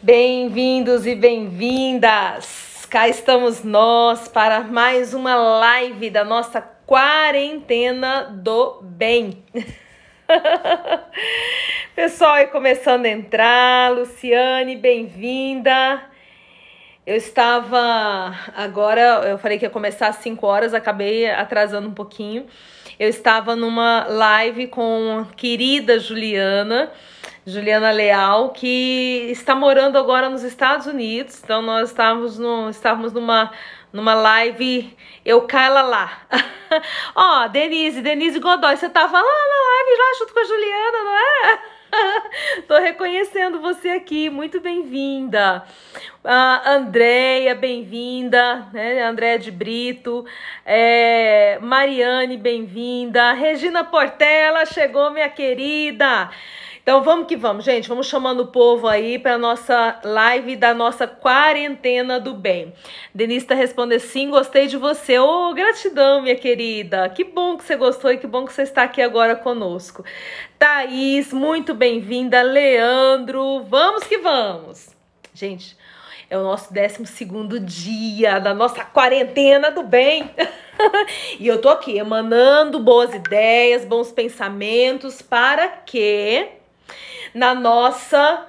Bem-vindos e bem-vindas! Cá estamos nós para mais uma live da nossa quarentena do bem. Pessoal aí começando a entrar, Luciane, bem-vinda. Eu falei que ia começar às 5 horas, acabei atrasando um pouquinho. Eu estava numa live com a querida Juliana Leal, que está morando agora nos Estados Unidos. Então nós estávamos numa live, eu cá, ela lá. Ó, Denise Godoy, você estava lá na live já junto com a Juliana, não é? Tô reconhecendo você aqui, muito bem-vinda. Andréia, bem-vinda, né? Andréia de Brito, Mariane, bem-vinda. Regina Portela, chegou, minha querida. Então vamos que vamos, gente, vamos chamando o povo aí para nossa live da nossa quarentena do bem. Denise tá respondendo sim, gostei de você. Ô, gratidão, minha querida. Que bom que você gostou e que bom que você está aqui agora conosco. Thaís, muito bem-vinda. Leandro, vamos que vamos. Gente, é o nosso 12º dia da nossa quarentena do bem. E eu tô aqui emanando boas ideias, bons pensamentos para que na nossa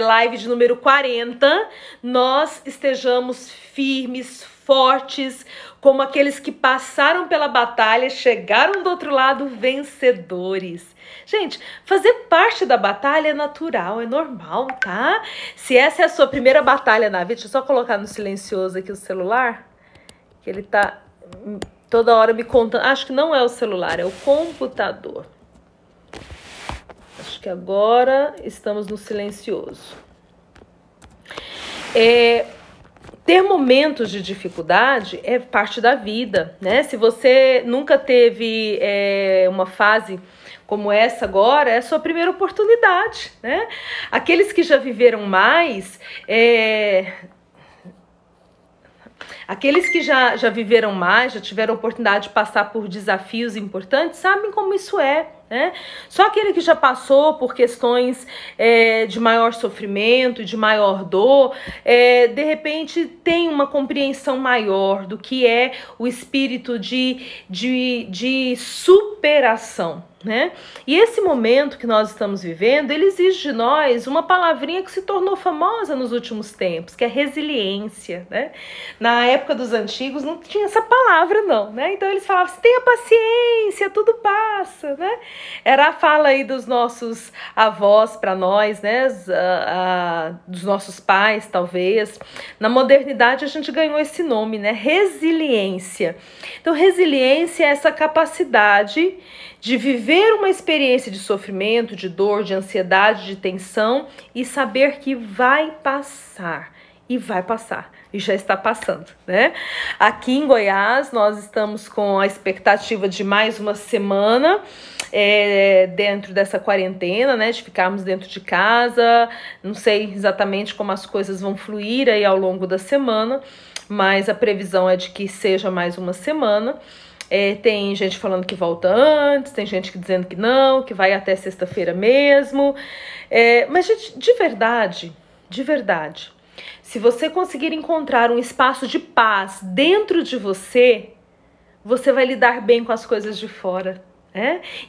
live de número 40, nós estejamos firmes, fortes, como aqueles que passaram pela batalha, chegaram do outro lado vencedores. Gente, fazer parte da batalha é natural, é normal, tá? Se essa é a sua primeira batalha na vida, deixa eu só colocar no silencioso aqui o celular, que ele tá toda hora me contando. Acho que não é o celular, é o computador. Acho que agora estamos no silencioso. Ter momentos de dificuldade é parte da vida, né? Se você nunca teve uma fase como essa agora, é a sua primeira oportunidade, né? Aqueles que já viveram mais, aqueles que já viveram mais, já tiveram oportunidade de passar por desafios importantes, sabem como isso é, né? Só aquele que já passou por questões de maior sofrimento, de maior dor, de repente tem uma compreensão maior do que é o espírito de superação, né? E esse momento que nós estamos vivendo, ele exige de nós uma palavrinha que se tornou famosa nos últimos tempos, que é resiliência, né? Na época dos antigos não tinha essa palavra não, né? Então eles falavam, tenha paciência, tudo passa, né? Era a fala aí dos nossos avós para nós, né? Dos nossos pais, talvez. Na modernidade a gente ganhou esse nome, né? Resiliência. Então resiliência é essa capacidade de viver uma experiência de sofrimento, de dor, de ansiedade, de tensão e saber que vai passar. E vai passar, e já está passando, né? Aqui em Goiás, nós estamos com a expectativa de mais uma semana dentro dessa quarentena, né? De ficarmos dentro de casa. Não sei exatamente como as coisas vão fluir aí ao longo da semana, mas a previsão é de que seja mais uma semana. Tem gente falando que volta antes, tem gente dizendo que não, que vai até sexta-feira mesmo. Mas, gente, de verdade, se você conseguir encontrar um espaço de paz dentro de você, você vai lidar bem com as coisas de fora.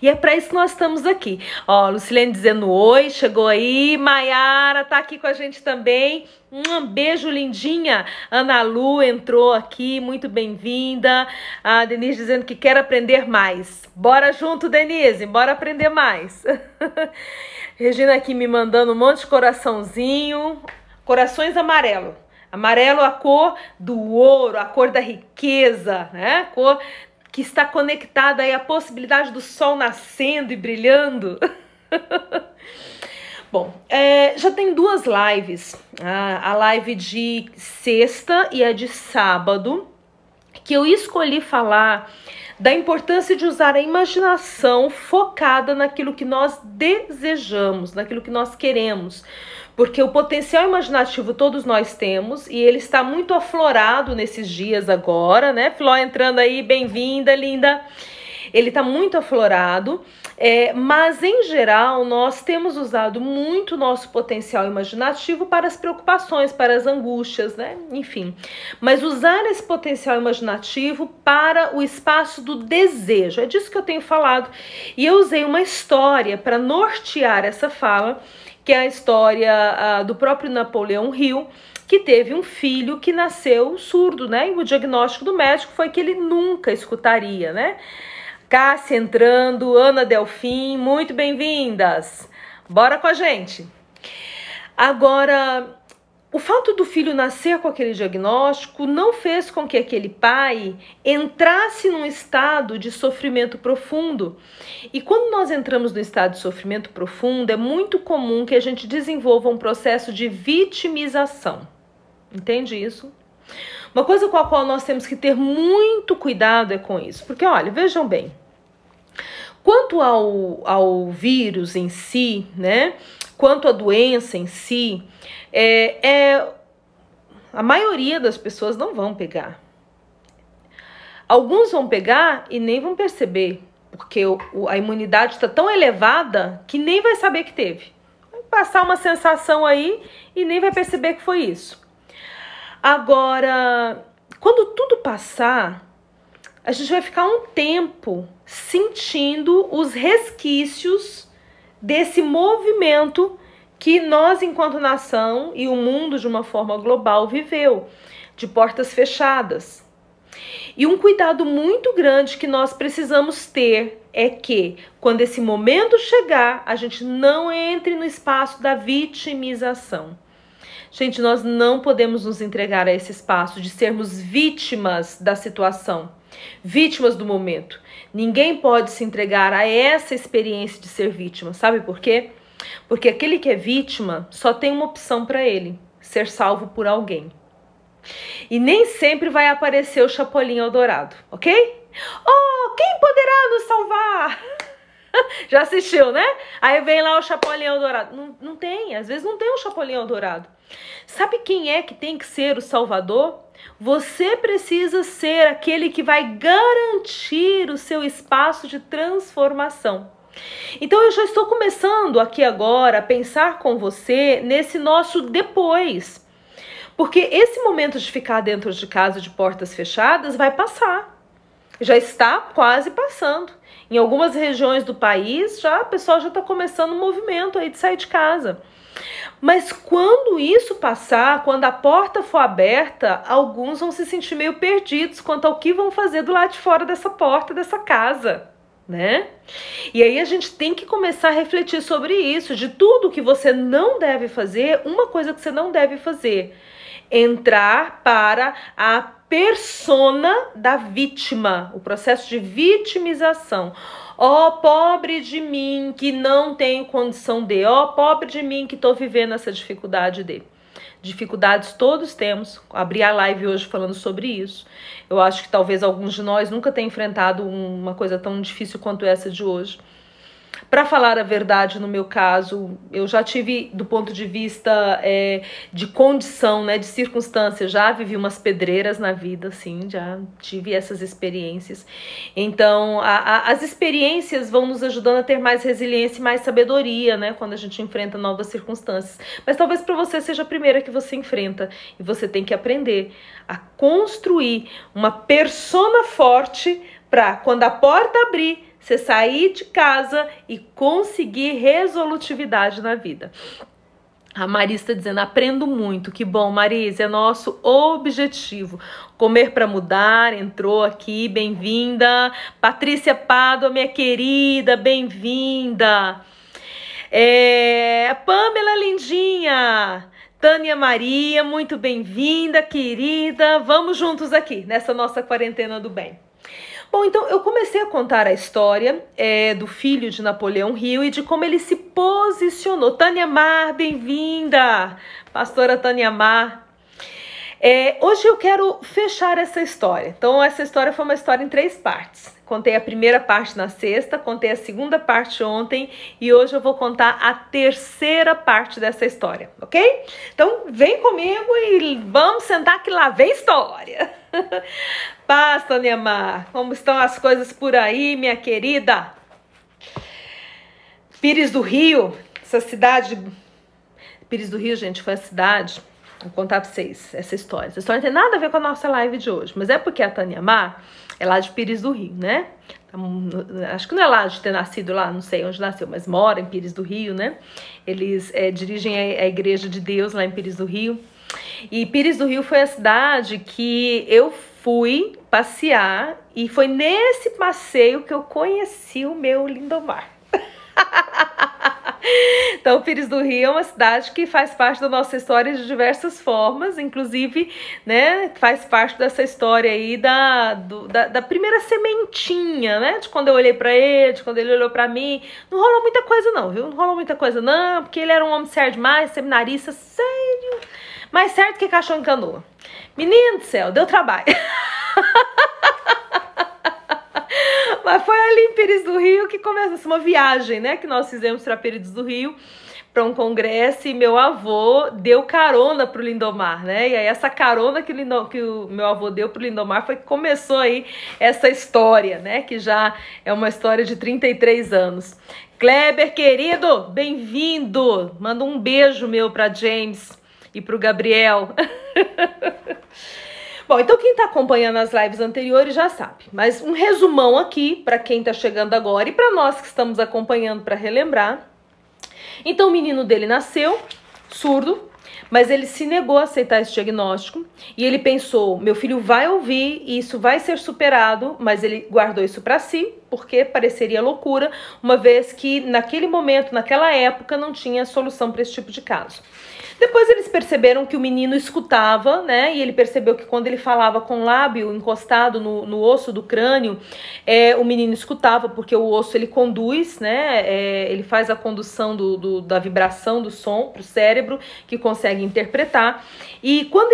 E é para isso que nós estamos aqui. Ó, Lucilene dizendo oi, chegou aí. Maiara tá aqui com a gente também. Um beijo, lindinha. Ana Lu entrou aqui, muito bem-vinda. A Denise dizendo que quer aprender mais. Bora junto, Denise, bora aprender mais. Regina aqui me mandando um monte de coraçãozinho. Corações amarelo. Amarelo, a cor do ouro, a cor da riqueza, né? A cor que está conectada aí à possibilidade do sol nascendo e brilhando. Bom, já tem 2 lives, a live de sexta e a de sábado, que eu escolhi falar da importância de usar a imaginação focada naquilo que nós desejamos, naquilo que nós queremos. Porque o potencial imaginativo todos nós temos e ele está muito aflorado nesses dias agora, né? Filó entrando aí, bem-vinda, linda. ele está muito aflorado, mas em geral nós temos usado muito nosso potencial imaginativo para as preocupações, para as angústias, né? Enfim. Mas usar esse potencial imaginativo para o espaço do desejo, é disso que eu tenho falado. E eu usei uma história para nortear essa fala, que é a história do próprio Napoleão Hill, que teve um filho que nasceu surdo, né? E o diagnóstico do médico foi que ele nunca escutaria, né? Cássia entrando, Ana Delfim, muito bem-vindas. Bora com a gente. Agora, o fato do filho nascer com aquele diagnóstico não fez com que aquele pai entrasse num estado de sofrimento profundo. E quando nós entramos no estado de sofrimento profundo, é muito comum que a gente desenvolva um processo de vitimização. Entende isso? Uma coisa com a qual nós temos que ter muito cuidado é com isso. Porque, olha, vejam bem, quanto ao vírus em si, né? Quanto à doença em si, a maioria das pessoas não vão pegar. Alguns vão pegar e nem vão perceber, porque a imunidade está tão elevada que nem vai saber que teve. Vai passar uma sensação aí e nem vai perceber que foi isso. Agora, quando tudo passar, a gente vai ficar um tempo sentindo os resquícios desse movimento que nós, enquanto nação, e o mundo de uma forma global viveu, de portas fechadas. E um cuidado muito grande que nós precisamos ter é que, quando esse momento chegar, a gente não entre no espaço da vitimização. Gente, nós não podemos nos entregar a esse espaço de sermos vítimas da situação, vítimas do momento. Ninguém pode se entregar a essa experiência de ser vítima. Sabe por quê? Porque aquele que é vítima só tem uma opção para ele: ser salvo por alguém. E nem sempre vai aparecer o Chapolin Eldorado, ok? Oh, quem poderá nos salvar? Já assistiu, né? Aí vem lá o Chapolin Eldorado. Não tem, às vezes não tem um Chapolin Eldorado. Sabe quem é que tem que ser o salvador? Você precisa ser aquele que vai garantir o seu espaço de transformação. Então eu já estou começando aqui agora a pensar com você nesse nosso depois. Porque esse momento de ficar dentro de casa de portas fechadas vai passar. Já está quase passando. Em algumas regiões do país, o pessoal já está começando um movimento aí de sair de casa. Mas quando isso passar, quando a porta for aberta, alguns vão se sentir meio perdidos quanto ao que vão fazer do lado de fora dessa porta, dessa casa, né? E aí a gente tem que começar a refletir sobre isso, de tudo que você não deve fazer. Uma coisa que você não deve fazer: entrar para a persona da vítima, o processo de vitimização. Ó, pobre de mim que não tenho condição de, ó, pobre de mim que estou vivendo essa dificuldade de. Dificuldades todos temos. Abri a live hoje falando sobre isso. Eu acho que talvez alguns de nós nunca tenham enfrentado uma coisa tão difícil quanto essa de hoje. Para falar a verdade, no meu caso, eu já tive, do ponto de vista de condição, né, de circunstância, já vivi umas pedreiras na vida, assim, já tive essas experiências. Então, as experiências vão nos ajudando a ter mais resiliência e mais sabedoria, né, quando a gente enfrenta novas circunstâncias. Mas talvez para você seja a primeira que você enfrenta, e você tem que aprender a construir uma persona forte para, quando a porta abrir, você sair de casa e conseguir resolutividade na vida. A Marisa está dizendo: aprendo muito. Que bom, Marisa, é nosso objetivo. Comer para mudar, entrou aqui, bem-vinda. Patrícia Pádua, minha querida, bem-vinda. Pamela lindinha. Tânia Maria, muito bem-vinda, querida. Vamos juntos aqui, nessa nossa quarentena do bem. Bom, então eu comecei a contar a história do filho de Napoleão Hill e de como ele se posicionou. Tânia Mar, bem-vinda! Pastora Tânia Mar. Hoje eu quero fechar essa história. Então essa história foi uma história em 3 partes. Contei a primeira parte na sexta, contei a segunda parte ontem e hoje eu vou contar a terceira parte dessa história, ok? Então vem comigo e vamos sentar que lá vem história. paz, Tânia Mar. Como estão as coisas por aí, minha querida? Pires do Rio, essa cidade... Pires do Rio, gente, foi a cidade... Vou contar pra vocês essa história. Essa história não tem nada a ver com a nossa live de hoje, mas é porque a Tânia Mar é lá de Pires do Rio, né? Acho que não é lá de ter nascido lá, não sei onde nasceu, mas mora em Pires do Rio, né? Eles dirigem a Igreja de Deus lá em Pires do Rio. E Pires do Rio foi a cidade que eu fui passear e foi nesse passeio que eu conheci o meu Lindomar. Então, Pires do Rio é uma cidade que faz parte da nossa história de diversas formas, inclusive, né, faz parte dessa história aí da primeira sementinha, né, de quando eu olhei pra ele, de quando ele olhou pra mim. Não rolou muita coisa não, viu? Não rolou muita coisa não, porque ele era um homem sério demais, seminarista, sério, mais certo que cachorro em canoa. Menino do céu, deu trabalho. Mas foi ali em Pires do Rio que começou uma viagem, né? Que nós fizemos para Pires do Rio, para um congresso, e meu avô deu carona pro Lindomar, né? E aí essa carona que o meu avô deu pro Lindomar foi que começou aí essa história, né? Que já é uma história de 33 anos. Kleber, querido, bem-vindo! Manda um beijo meu para James e pro Gabriel. Bom, então quem está acompanhando as lives anteriores já sabe, mas um resumão aqui para quem está chegando agora e para nós que estamos acompanhando para relembrar. Então o menino dele nasceu surdo, mas ele se negou a aceitar esse diagnóstico e ele pensou, meu filho vai ouvir e isso vai ser superado, mas ele guardou isso para si, porque pareceria loucura, uma vez que naquele momento, naquela época, não tinha solução para esse tipo de caso. Depois eles perceberam que o menino escutava, né? E ele percebeu que quando ele falava com o lábio encostado no osso do crânio, o menino escutava, porque o osso ele conduz, né? Ele faz a condução da vibração do som para o cérebro, que consegue interpretar. E quando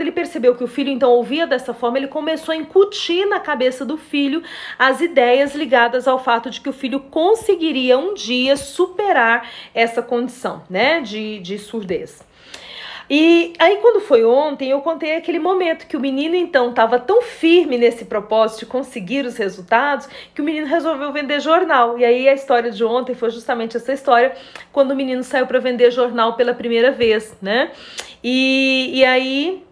ele percebeu que o filho então ouvia dessa forma, ele começou a incutir na cabeça do filho as ideias ligadas ao fato de que o filho conseguiria um dia superar essa condição, né? De surdez. E aí quando foi ontem eu contei aquele momento que o menino então estava tão firme nesse propósito de conseguir os resultados que o menino resolveu vender jornal. E aí a história de ontem foi justamente essa história, quando o menino saiu para vender jornal pela primeira vez, né? E aí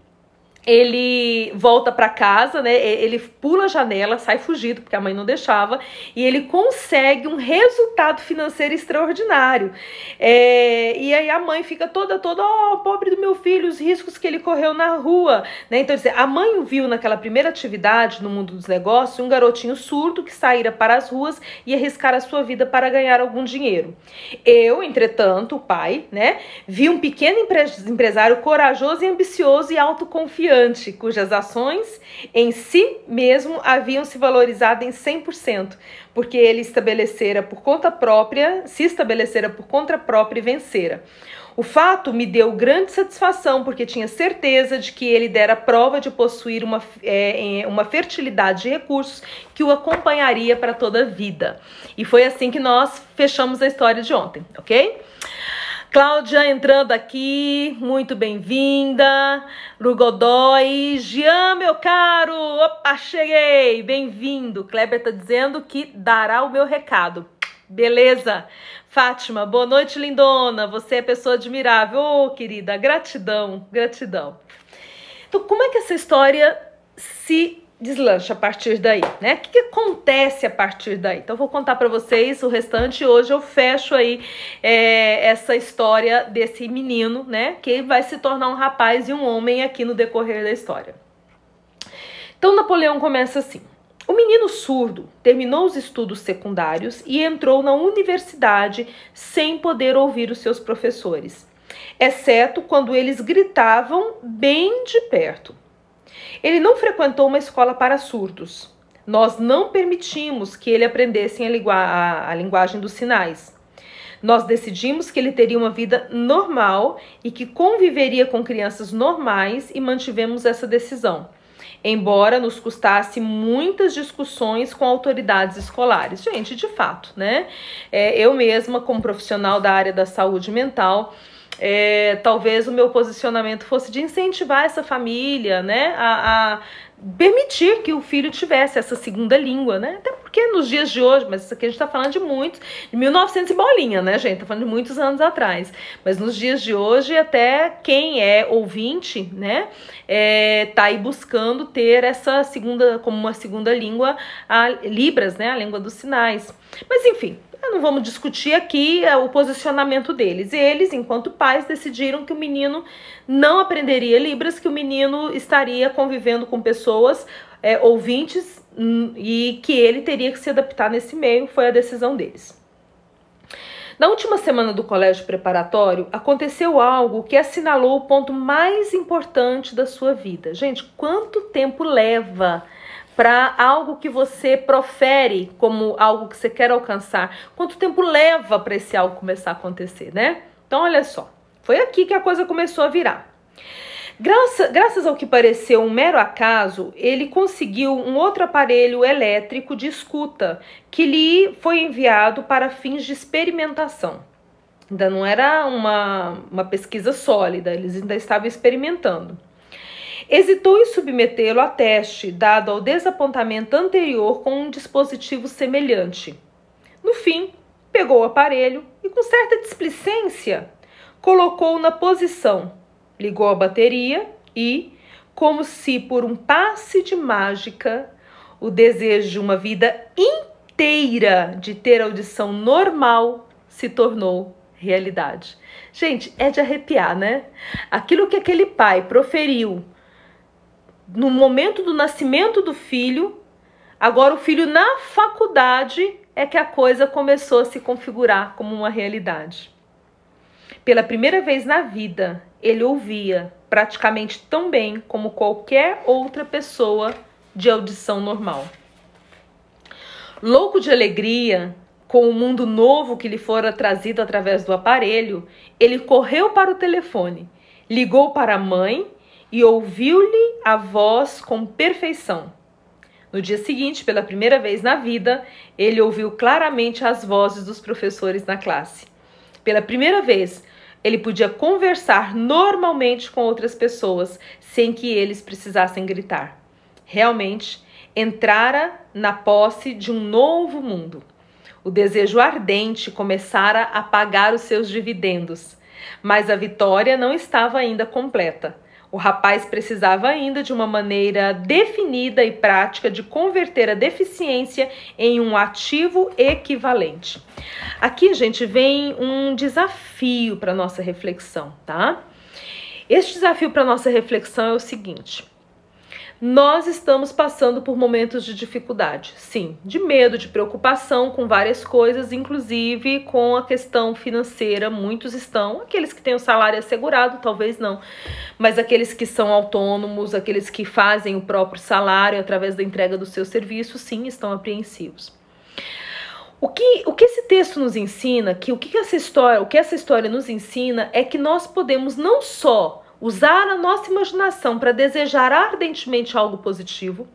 ele volta para casa, né? Ele pula a janela, sai fugido, porque a mãe não deixava, e ele consegue um resultado financeiro extraordinário. E aí a mãe fica toda, oh, pobre do meu filho, os riscos que ele correu na rua, né? Então, a mãe o viu naquela primeira atividade no mundo dos negócios, um garotinho surdo que saíra para as ruas e arriscar a sua vida para ganhar algum dinheiro. Eu, entretanto, o pai, né, vi um pequeno empresário corajoso e ambicioso e autoconfiante, cujas ações em si mesmo haviam se valorizado em 100%, porque ele se estabelecera por conta própria e vencera. O fato me deu grande satisfação, porque tinha certeza de que ele dera prova de possuir uma fertilidade de recursos que o acompanharia para toda a vida. E foi assim que nós fechamos a história de ontem, ok? Cláudia entrando aqui, muito bem-vinda. Lu Godoy, Jean, meu caro, opa, cheguei, bem-vindo. Kleber tá dizendo que dará o meu recado. Beleza. Fátima, boa noite, lindona, você é pessoa admirável. Oh, querida, gratidão, gratidão. Então, como é que essa história se deslancha a partir daí, né? O que acontece a partir daí? Então eu vou contar para vocês o restante. Hoje eu fecho aí essa história desse menino, né? Que vai se tornar um rapaz e um homem aqui no decorrer da história. Então Napoleão começa assim. O menino surdo terminou os estudos secundários e entrou na universidade sem poder ouvir os seus professores, exceto quando eles gritavam bem de perto. Ele não frequentou uma escola para surdos. Nós não permitimos que ele aprendesse a linguagem dos sinais. Nós decidimos que ele teria uma vida normal e que conviveria com crianças normais e mantivemos essa decisão, embora nos custasse muitas discussões com autoridades escolares. Gente, de fato, né? Eu mesma, como profissional da área da saúde mental, talvez o meu posicionamento fosse de incentivar essa família, né, a permitir que o filho tivesse essa segunda língua, né? Até porque nos dias de hoje, mas isso aqui a gente tá falando de muitos, de 1900 e bolinha, né, gente? Tá falando de muitos anos atrás. Mas nos dias de hoje, até quem é ouvinte, né, tá aí buscando ter essa segunda, como uma segunda língua, a Libras, né, a língua dos sinais. Mas enfim, não vamos discutir aqui o posicionamento deles. Eles, enquanto pais, decidiram que o menino não aprenderia Libras, que o menino estaria convivendo com pessoas ouvintes e que ele teria que se adaptar nesse meio. Foi a decisão deles. Na última semana do colégio preparatório, aconteceu algo que assinalou o ponto mais importante da sua vida. Gente, quanto tempo leva para algo que você profere como algo que você quer alcançar? Quanto tempo leva para esse algo começar a acontecer, né? Então, olha só, foi aqui que a coisa começou a virar. Graças ao que pareceu um mero acaso, ele conseguiu um outro aparelho elétrico de escuta que lhe foi enviado para fins de experimentação. Ainda não era uma pesquisa sólida, eles ainda estavam experimentando. Hesitou em submetê-lo a teste, dado ao desapontamento anterior com um dispositivo semelhante. No fim, pegou o aparelho e, com certa displicência, colocou-o na posição, ligou a bateria e, como se por um passe de mágica, o desejo de uma vida inteira de ter audição normal se tornou realidade. Gente, é de arrepiar, né? Aquilo que aquele pai proferiu no momento do nascimento do filho, agora o filho na faculdade é que a coisa começou a se configurar como uma realidade. Pela primeira vez na vida, ele ouvia praticamente tão bem como qualquer outra pessoa de audição normal. Louco de alegria com o mundo novo que lhe fora trazido através do aparelho, ele correu para o telefone, ligou para a mãe e ouviu-lhe a voz com perfeição. No dia seguinte, pela primeira vez na vida, ele ouviu claramente as vozes dos professores na classe. Pela primeira vez, ele podia conversar normalmente com outras pessoas, sem que eles precisassem gritar. Realmente, entrara na posse de um novo mundo. O desejo ardente começara a pagar os seus dividendos, mas a vitória não estava ainda completa. O rapaz precisava ainda de uma maneira definida e prática de converter a deficiência em um ativo equivalente. Aqui, gente, vem um desafio para nossa reflexão, tá? Este desafio para nossa reflexão é o seguinte: nós estamos passando por momentos de dificuldade, sim, de medo, de preocupação com várias coisas, inclusive com a questão financeira. Muitos estão, aqueles que têm o salário assegurado, talvez não, mas aqueles que são autônomos, aqueles que fazem o próprio salário através da entrega do seu serviço, sim, estão apreensivos. O que esse texto nos ensina, o que essa história nos ensina é que nós podemos não só usar a nossa imaginação para desejar ardentemente algo positivo,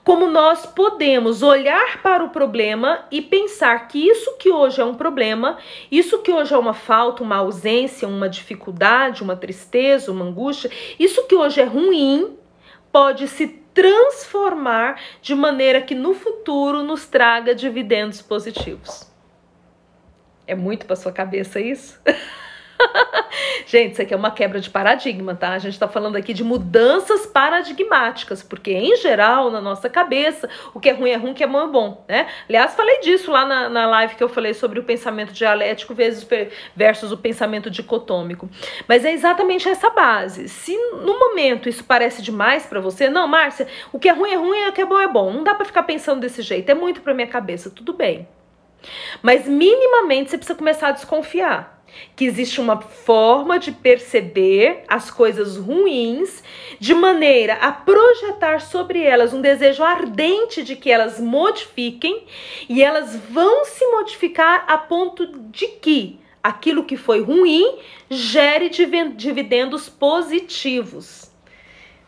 como nós podemos olhar para o problema e pensar que isso que hoje é um problema, isso que hoje é uma falta, uma ausência, uma dificuldade, uma tristeza, uma angústia, isso que hoje é ruim, pode se transformar de maneira que no futuro nos traga dividendos positivos. É muito para sua cabeça isso? Gente, isso aqui é uma quebra de paradigma, tá? A gente tá falando aqui de mudanças paradigmáticas, porque em geral, na nossa cabeça, o que é ruim, o que é bom é bom, né? Aliás, falei disso lá na live que eu falei sobre o pensamento dialético versus o pensamento dicotômico. Mas é exatamente essa base. Se no momento isso parece demais pra você, não, Márcia, o que é ruim, o que é bom. Não dá pra ficar pensando desse jeito, é muito pra minha cabeça, tudo bem. Mas minimamente você precisa começar a desconfiar que existe uma forma de perceber as coisas ruins de maneira a projetar sobre elas um desejo ardente de que elas modifiquem, e elas vão se modificar a ponto de que aquilo que foi ruim gere dividendos positivos.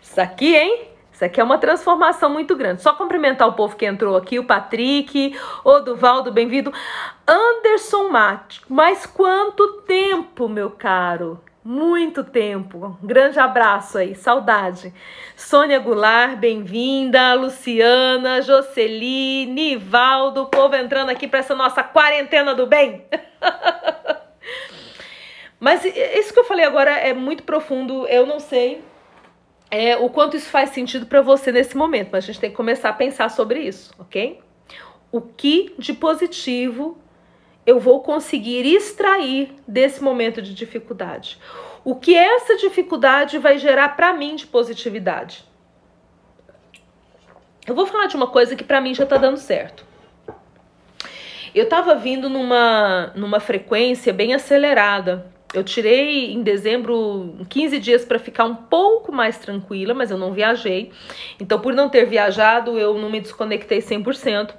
Isso aqui, hein? Isso aqui é uma transformação muito grande. Só cumprimentar o povo que entrou aqui, o Patrick, o Duvaldo, bem-vindo. Anderson Mate, mas quanto tempo, meu caro? Muito tempo. Um grande abraço aí, saudade. Sônia Goulart, bem-vinda. Luciana, Jocely, Nivaldo, o povo entrando aqui para essa nossa quarentena do bem. Mas isso que eu falei agora é muito profundo, eu não sei o quanto isso faz sentido para você nesse momento, mas a gente tem que começar a pensar sobre isso, ok? O que de positivo eu vou conseguir extrair desse momento de dificuldade? O que essa dificuldade vai gerar para mim de positividade? Eu vou falar de uma coisa que para mim já tá dando certo. Eu tava vindo numa frequência bem acelerada. Eu tirei em dezembro 15 dias para ficar um pouco mais tranquila, mas eu não viajei. Então, por não ter viajado, eu não me desconectei 100%.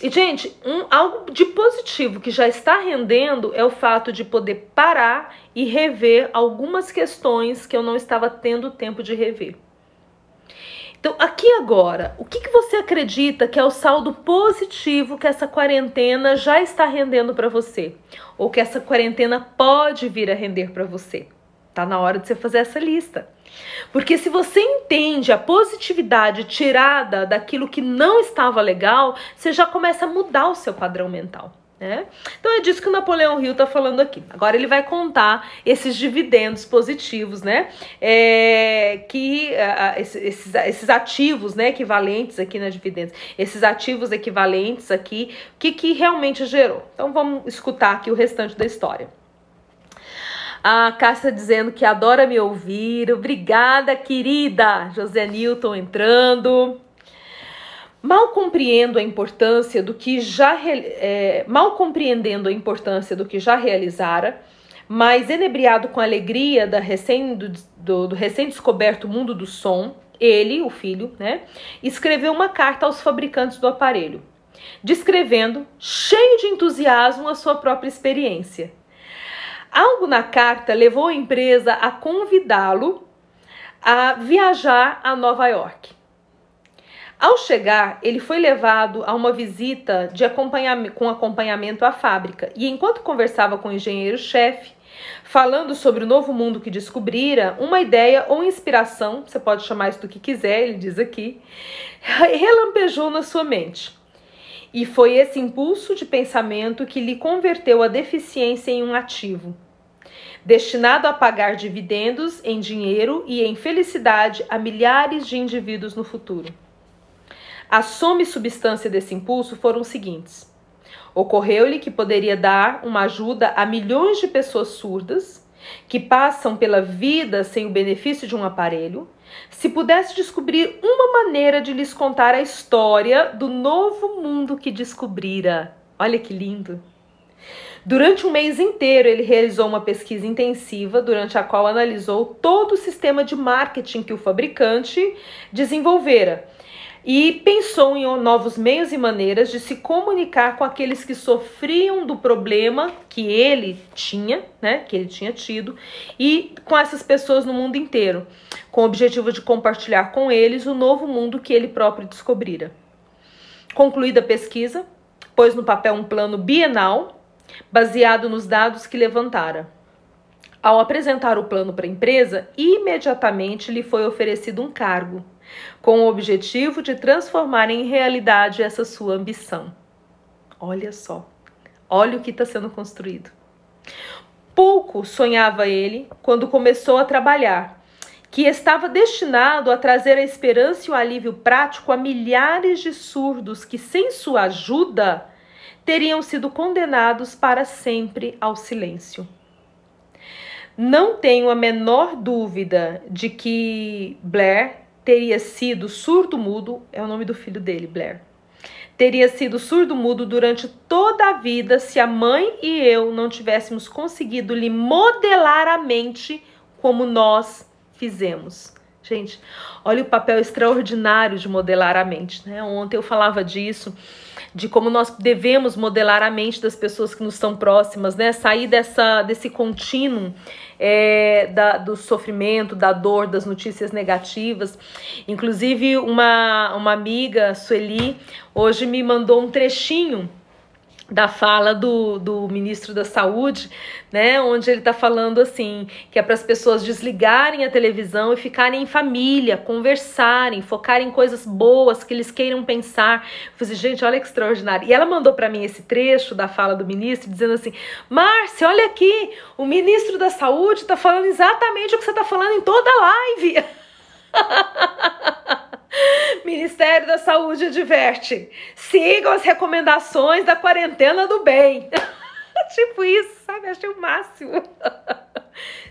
E, gente, algo de positivo que já está rendendo é o fato de poder parar e rever algumas questões que eu não estava tendo tempo de rever. Então, aqui agora, o que você acredita que é o saldo positivo que essa quarentena já está rendendo para você? Ou que essa quarentena pode vir a render para você? Tá na hora de você fazer essa lista. Porque se você entende a positividade tirada daquilo que não estava legal, você já começa a mudar o seu padrão mental, né? Então é disso que o Napoleão Hill está falando aqui. Agora ele vai contar esses dividendos positivos, né? Esses ativos, né, equivalentes aqui na dividendos, esses ativos equivalentes aqui, o que realmente gerou. Então vamos escutar aqui o restante da história. A Cássia dizendo que adora me ouvir. Obrigada, querida. José Newton entrando. Mal compreendendo a importância do que já realizara, mas enebriado com a alegria do recém-descoberto mundo do som, ele, o filho, né, escreveu uma carta aos fabricantes do aparelho, descrevendo, cheio de entusiasmo, a sua própria experiência. Algo na carta levou a empresa a convidá-lo a viajar a Nova York. Ao chegar, ele foi levado a uma visita com acompanhamento à fábrica e, enquanto conversava com o engenheiro-chefe, falando sobre o novo mundo que descobrira, uma ideia ou inspiração, você pode chamar isso do que quiser, ele diz aqui, relampejou na sua mente. E foi esse impulso de pensamento que lhe converteu a deficiência em um ativo, destinado a pagar dividendos em dinheiro e em felicidade a milhares de indivíduos no futuro. A soma e substância desse impulso foram os seguintes. Ocorreu-lhe que poderia dar uma ajuda a milhões de pessoas surdas, que passam pela vida sem o benefício de um aparelho, se pudesse descobrir uma maneira de lhes contar a história do novo mundo que descobrira. Olha que lindo! Durante um mês inteiro, ele realizou uma pesquisa intensiva, durante a qual analisou todo o sistema de marketing que o fabricante desenvolvera e pensou em novos meios e maneiras de se comunicar com aqueles que sofriam do problema que ele tinha, né, que ele tinha tido, e com essas pessoas no mundo inteiro, com o objetivo de compartilhar com eles o novo mundo que ele próprio descobrira. Concluída a pesquisa, pôs no papel um plano bienal, baseado nos dados que levantara. Ao apresentar o plano para a empresa, imediatamente lhe foi oferecido um cargo, com o objetivo de transformar em realidade essa sua ambição. Olha só, olha o que está sendo construído. Pouco sonhava ele quando começou a trabalhar, que estava destinado a trazer a esperança e o alívio prático a milhares de surdos que, sem sua ajuda, teriam sido condenados para sempre ao silêncio. Não tenho a menor dúvida de que Blair teria sido surdo-mudo, é o nome do filho dele, Blair, teria sido surdo-mudo durante toda a vida se a mãe e eu não tivéssemos conseguido lhe modelar a mente como nós fizemos. Gente, olha o papel extraordinário de modelar a mente, né? Ontem eu falava disso, de como nós devemos modelar a mente das pessoas que nos estão próximas, né? Sair desse contínuo do sofrimento, da dor, das notícias negativas. Inclusive, uma amiga, Sueli, hoje me mandou um trechinho da fala do ministro da Saúde, né, onde ele está falando assim, que é para as pessoas desligarem a televisão e ficarem em família, conversarem, focarem em coisas boas que eles queiram pensar. Eu falei, gente, olha que extraordinário. E ela mandou para mim esse trecho da fala do ministro, dizendo assim, Márcia, olha aqui, o ministro da Saúde está falando exatamente o que você está falando em toda a live. Ministério da Saúde adverte, sigam as recomendações da quarentena do bem. Tipo isso, sabe? Achei o máximo.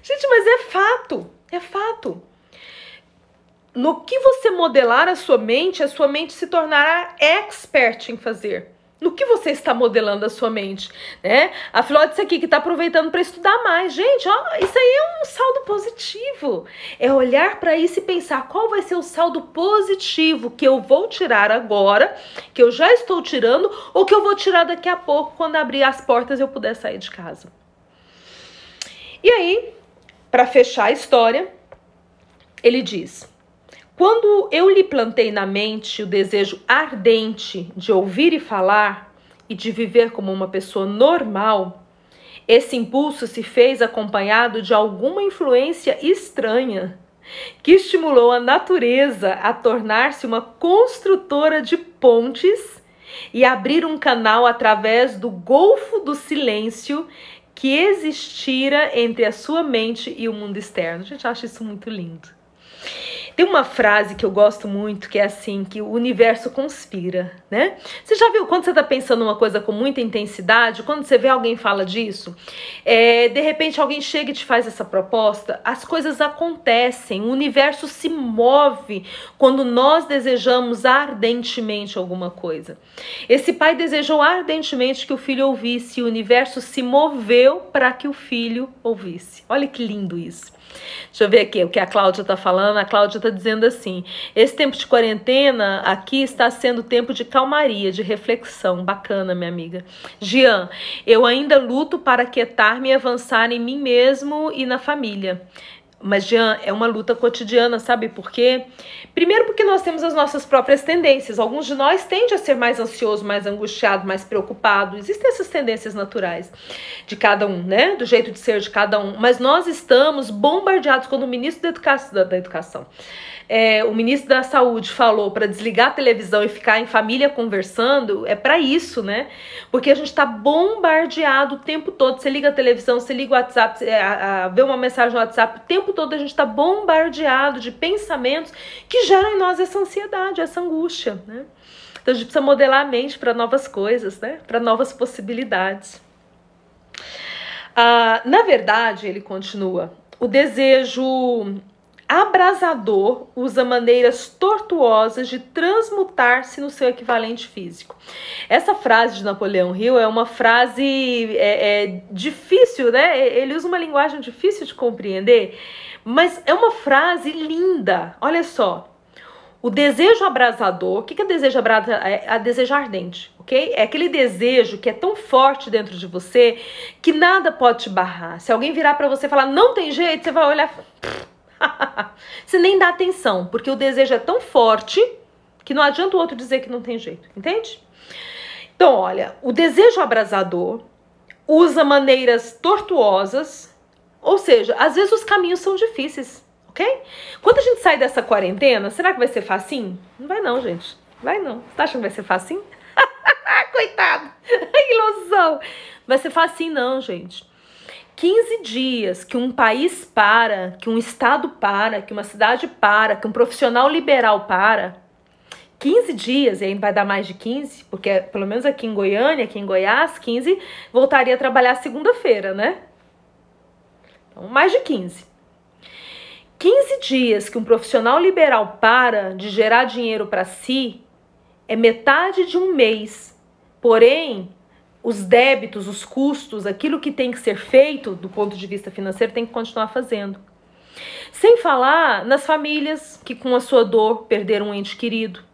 Gente, mas é fato, é fato. No que você modelar a sua mente se tornará expert em fazer. No que você está modelando a sua mente, né? A Filó disse aqui que está aproveitando para estudar mais. Gente, ó, isso aí é um saldo positivo. É olhar para isso e pensar qual vai ser o saldo positivo que eu vou tirar agora, que eu já estou tirando, ou que eu vou tirar daqui a pouco, quando abrir as portas e eu puder sair de casa. E aí, para fechar a história, ele diz... Quando eu lhe plantei na mente o desejo ardente de ouvir e falar e de viver como uma pessoa normal, esse impulso se fez acompanhado de alguma influência estranha que estimulou a natureza a tornar-se uma construtora de pontes e abrir um canal através do golfo do silêncio que existira entre a sua mente e o mundo externo. A gente acha isso muito lindo. Tem uma frase que eu gosto muito, que é assim, que o universo conspira, né? Você já viu quando você tá pensando uma coisa com muita intensidade, quando você vê alguém fala disso, de repente alguém chega e te faz essa proposta, as coisas acontecem, o universo se move quando nós desejamos ardentemente alguma coisa. Esse pai desejou ardentemente que o filho ouvisse, e o universo se moveu para que o filho ouvisse. Olha que lindo isso. Deixa eu ver aqui o que a Cláudia está falando. A Cláudia está dizendo assim, esse tempo de quarentena aqui está sendo tempo de calmaria, de reflexão. Bacana, minha amiga. Jean, eu ainda luto para aquietar-me e avançar em mim mesmo e na família. Mas, Jean, é uma luta cotidiana, sabe por quê? Primeiro porque nós temos as nossas próprias tendências. Alguns de nós tendem a ser mais ansioso, mais angustiado, mais preocupado. Existem essas tendências naturais de cada um, né? Do jeito de ser de cada um. Mas nós estamos bombardeados quando o ministro o ministro da Saúde falou para desligar a televisão e ficar em família conversando, é para isso, né? Porque a gente está bombardeado o tempo todo. Você liga a televisão, você liga o WhatsApp, vê uma mensagem no WhatsApp, o tempo todo a gente está bombardeado de pensamentos que geram em nós essa ansiedade, essa angústia, né? Então a gente precisa modelar a mente para novas coisas, né? Para novas possibilidades. Na verdade, ele continua, o desejo abrasador usa maneiras tortuosas de transmutar-se no seu equivalente físico. Essa frase de Napoleão Hill é uma frase difícil, né? Ele usa uma linguagem difícil de compreender, mas é uma frase linda. Olha só. O desejo abrasador, o que é desejo abrasador? É desejo ardente, ok? É aquele desejo que é tão forte dentro de você que nada pode te barrar. Se alguém virar para você e falar, não tem jeito, você vai olhar... Você nem dá atenção, porque o desejo é tão forte que não adianta o outro dizer que não tem jeito, entende? Então, olha, o desejo abrasador usa maneiras tortuosas, ou seja, às vezes os caminhos são difíceis, ok? Quando a gente sai dessa quarentena, será que vai ser facinho? Não vai não, gente. Vai não. Você tá achando que vai ser facinho? Coitado! Que ilusão! Vai ser facinho não, gente. 15 dias que um país para, que um estado para, que uma cidade para, que um profissional liberal para, 15 dias, e aí vai dar mais de 15, porque pelo menos aqui em Goiânia, aqui em Goiás, 15, voltaria a trabalhar segunda-feira, né? Então, mais de 15. 15 dias que um profissional liberal para de gerar dinheiro para si é metade de um mês. Porém, os débitos, os custos, aquilo que tem que ser feito do ponto de vista financeiro tem que continuar fazendo. Sem falar nas famílias que com a sua dor perderam um ente querido.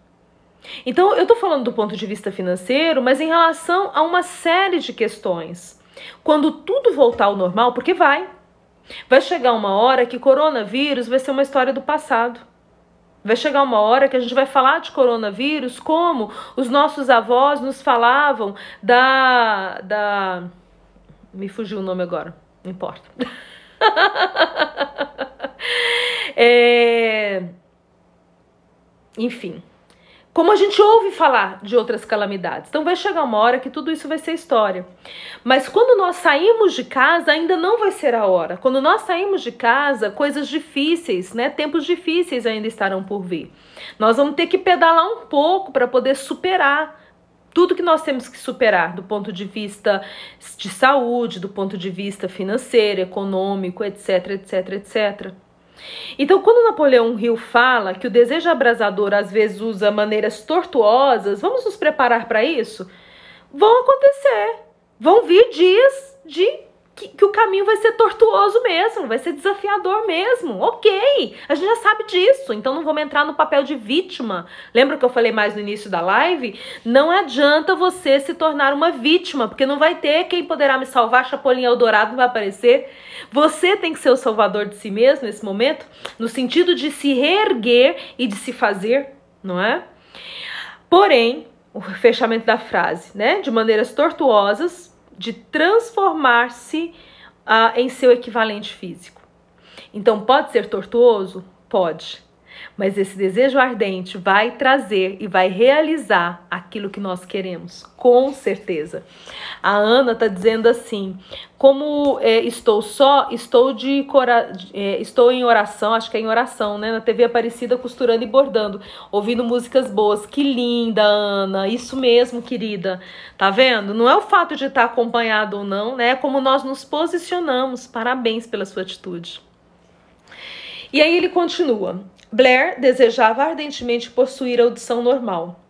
Então eu tô falando do ponto de vista financeiro, mas em relação a uma série de questões. Quando tudo voltar ao normal, porque vai chegar uma hora que coronavírus vai ser uma história do passado. Vai chegar uma hora que a gente vai falar de coronavírus como os nossos avós nos falavam me fugiu o nome agora, não importa. Enfim, como a gente ouve falar de outras calamidades. Então vai chegar uma hora que tudo isso vai ser história. Mas quando nós saímos de casa, ainda não vai ser a hora. Quando nós saímos de casa, coisas difíceis, né? Tempos difíceis ainda estarão por vir. Nós vamos ter que pedalar um pouco para poder superar tudo que nós temos que superar, do ponto de vista de saúde, do ponto de vista financeiro, econômico, etc, etc, etc. Então, quando Napoleão Hill fala que o desejo abrasador às vezes usa maneiras tortuosas, vamos nos preparar para isso? Vão acontecer, vão vir dias que o caminho vai ser tortuoso mesmo, vai ser desafiador mesmo, ok, a gente já sabe disso, então não vamos entrar no papel de vítima. Lembra que eu falei mais no início da live? Não adianta você se tornar uma vítima, porque não vai ter quem poderá me salvar, Chapolin Eldorado não vai aparecer. Você tem que ser o salvador de si mesmo nesse momento, no sentido de se reerguer e de se fazer, não é? Porém, o fechamento da frase, né, de maneiras tortuosas, de transformar-se em seu equivalente físico. Então, pode ser tortuoso? Pode. Mas esse desejo ardente vai trazer e vai realizar aquilo que nós queremos, com certeza. A Ana está dizendo assim, como estou só, estou em oração, acho que é em oração, né? Na TV Aparecida, costurando e bordando, ouvindo músicas boas. Que linda, Ana, isso mesmo, querida. Tá vendo? Não é o fato de estar acompanhado ou não, né? É como nós nos posicionamos. Parabéns pela sua atitude. E aí ele continua. Blair desejava ardentemente possuir a audição normal.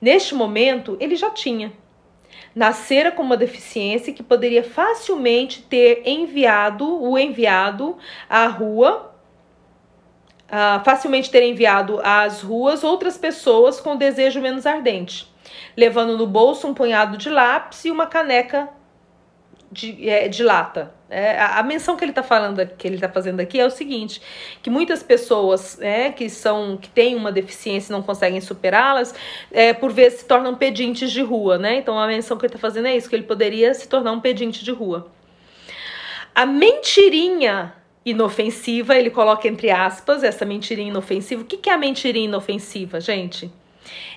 Neste momento, ele já tinha. Nascera com uma deficiência que poderia facilmente ter enviado às ruas outras pessoas com desejo menos ardente, levando no bolso um punhado de lápis e uma caneca de lata. A menção que ele está fazendo aqui é o seguinte, que muitas pessoas que têm uma deficiência e não conseguem superá-las, por vezes se tornam pedintes de rua, né? Então a menção que ele está fazendo é isso, que ele poderia se tornar um pedinte de rua. A mentirinha inofensiva, ele coloca entre aspas essa mentirinha inofensiva. O que é a mentirinha inofensiva, gente?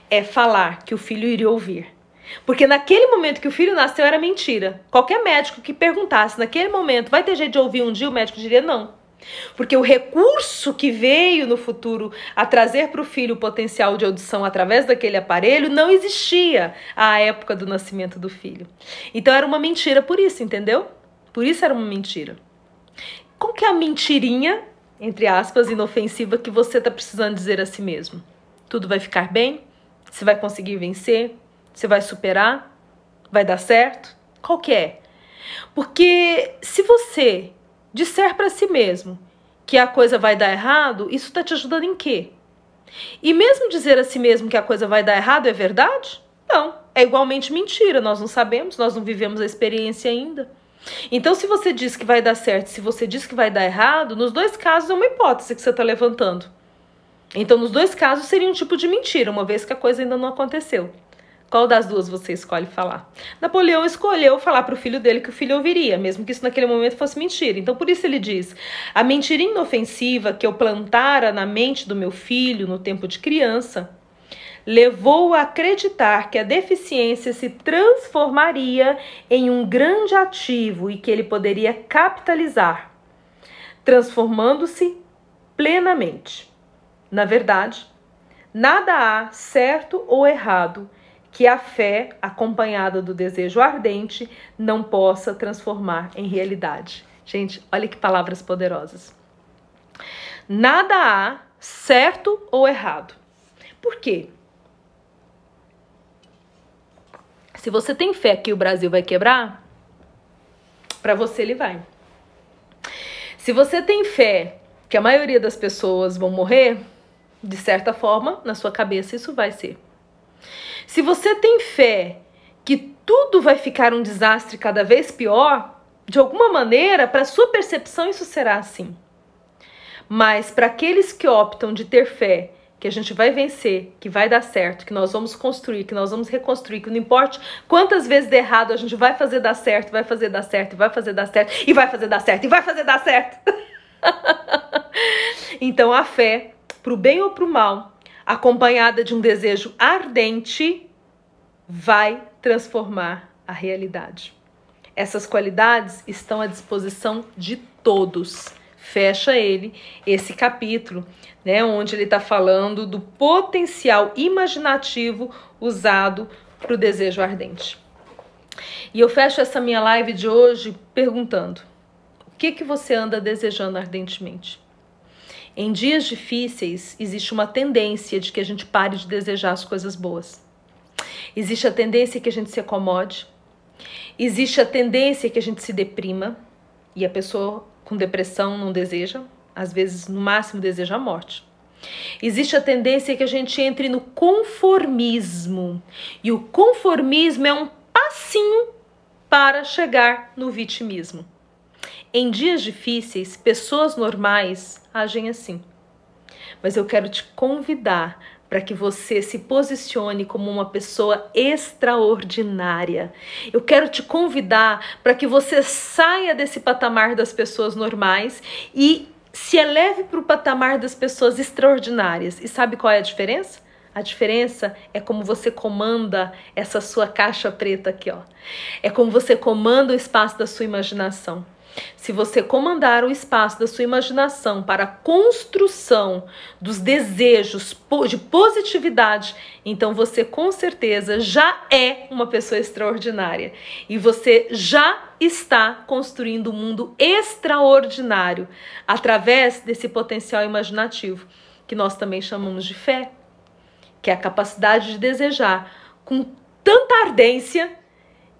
É falar que o filho iria ouvir. Porque naquele momento que o filho nasceu era mentira. Qualquer médico que perguntasse naquele momento, vai ter jeito de ouvir um dia? O médico diria não. Porque o recurso que veio no futuro a trazer para o filho o potencial de audição através daquele aparelho não existia à época do nascimento do filho. Então era uma mentira por isso, entendeu? Por isso era uma mentira. Qual que é a mentirinha, entre aspas, inofensiva que você está precisando dizer a si mesmo? Tudo vai ficar bem? Você vai conseguir vencer? Você vai superar? Vai dar certo? Qual que é? Porque se você disser para si mesmo que a coisa vai dar errado, isso está te ajudando em quê? E mesmo dizer a si mesmo que a coisa vai dar errado é verdade? Não, é igualmente mentira. Nós não sabemos, nós não vivemos a experiência ainda. Então, se você diz que vai dar certo, se você diz que vai dar errado, nos dois casos é uma hipótese que você está levantando. Então, nos dois casos seria um tipo de mentira, uma vez que a coisa ainda não aconteceu. Qual das duas você escolhe falar? Napoleão escolheu falar para o filho dele que o filho ouviria, mesmo que isso naquele momento fosse mentira. Então, por isso ele diz, a mentira inofensiva que eu plantara na mente do meu filho no tempo de criança, levou-o a acreditar que a deficiência se transformaria em um grande ativo e que ele poderia capitalizar, transformando-se plenamente. Na verdade, nada há certo ou errado que a fé, acompanhada do desejo ardente, não possa transformar em realidade. Gente, olha que palavras poderosas. Nada há certo ou errado. Por quê? Se você tem fé que o Brasil vai quebrar, para você ele vai. Se você tem fé que a maioria das pessoas vão morrer, de certa forma, na sua cabeça isso vai ser. Se você tem fé que tudo vai ficar um desastre cada vez pior, de alguma maneira, para sua percepção isso será assim. Mas para aqueles que optam de ter fé que a gente vai vencer, que vai dar certo, que nós vamos construir, que nós vamos reconstruir, que não importa quantas vezes der errado, a gente vai fazer dar certo, vai fazer dar certo, vai fazer dar certo, e vai fazer dar certo, e vai fazer dar certo. Então a fé, pro bem ou pro mal, acompanhada de um desejo ardente, vai transformar a realidade. Essas qualidades estão à disposição de todos. Fecha esse capítulo, né, onde ele está falando do potencial imaginativo usado para o desejo ardente. E eu fecho essa minha live de hoje perguntando: o que você anda desejando ardentemente? Em dias difíceis, existe uma tendência de que a gente pare de desejar as coisas boas. Existe a tendência que a gente se acomode. Existe a tendência que a gente se deprima. E a pessoa com depressão não deseja. Às vezes, no máximo, deseja a morte. Existe a tendência que a gente entre no conformismo. E o conformismo é um passinho para chegar no vitimismo. Em dias difíceis, pessoas normais agem assim. Mas eu quero te convidar para que você se posicione como uma pessoa extraordinária. Eu quero te convidar para que você saia desse patamar das pessoas normais e se eleve para o patamar das pessoas extraordinárias. E sabe qual é a diferença? A diferença é como você comanda essa sua caixa preta aqui, ó. É como você comanda o espaço da sua imaginação. Se você comandar o espaço da sua imaginação para a construção dos desejos de positividade, então você com certeza já é uma pessoa extraordinária. E você já está construindo um mundo extraordinário através desse potencial imaginativo, que nós também chamamos de fé, que é a capacidade de desejar com tanta ardência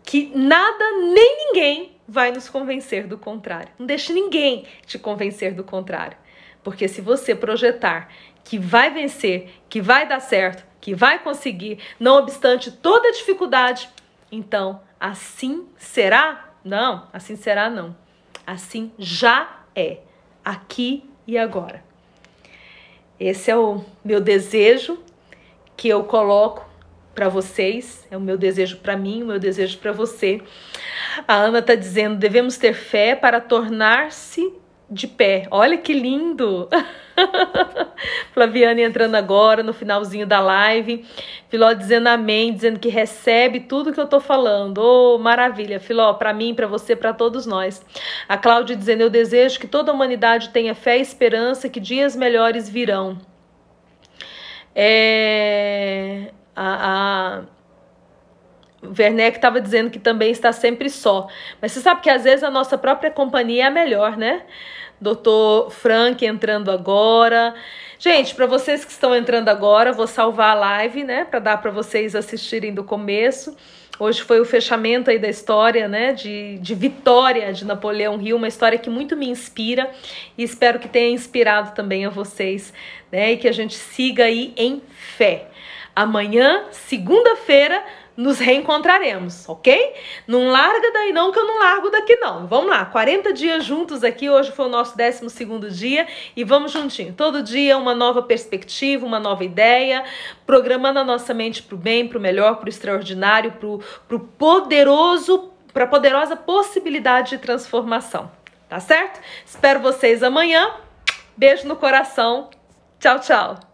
que nada nem ninguém vai nos convencer do contrário. Não deixe ninguém te convencer do contrário. Porque se você projetar que vai vencer, que vai dar certo, que vai conseguir, não obstante toda a dificuldade, então assim será? Não, assim será não. Assim já é, aqui e agora. Esse é o meu desejo que eu coloco para vocês, é o meu desejo para mim, o meu desejo para você. A Ana está dizendo: devemos ter fé para tornar-se de pé. Olha que lindo! Flaviane entrando agora no finalzinho da live. Filó dizendo amém, dizendo que recebe tudo que eu tô falando. Oh, maravilha, Filó, para mim, para você, para todos nós. A Cláudia dizendo: eu desejo que toda a humanidade tenha fé e esperança que dias melhores virão. O Werneck estava dizendo que também está sempre só. Mas você sabe que às vezes a nossa própria companhia é a melhor, né? Doutor Frank entrando agora. Gente, para vocês que estão entrando agora, vou salvar a live, né? Para dar para vocês assistirem do começo. Hoje foi o fechamento aí da história, né? De vitória de Napoleão Hill, uma história que muito me inspira e espero que tenha inspirado também a vocês, né? E que a gente siga aí em fé. Amanhã, segunda-feira, nos reencontraremos, ok? Não larga daí não, que eu não largo daqui não. Vamos lá, 40 dias juntos aqui, hoje foi o nosso 12º dia e vamos juntinho. Todo dia uma nova perspectiva, uma nova ideia, programando a nossa mente para o bem, para o melhor, para o extraordinário, para a poderosa possibilidade de transformação. Tá certo? Espero vocês amanhã. Beijo no coração. Tchau, tchau.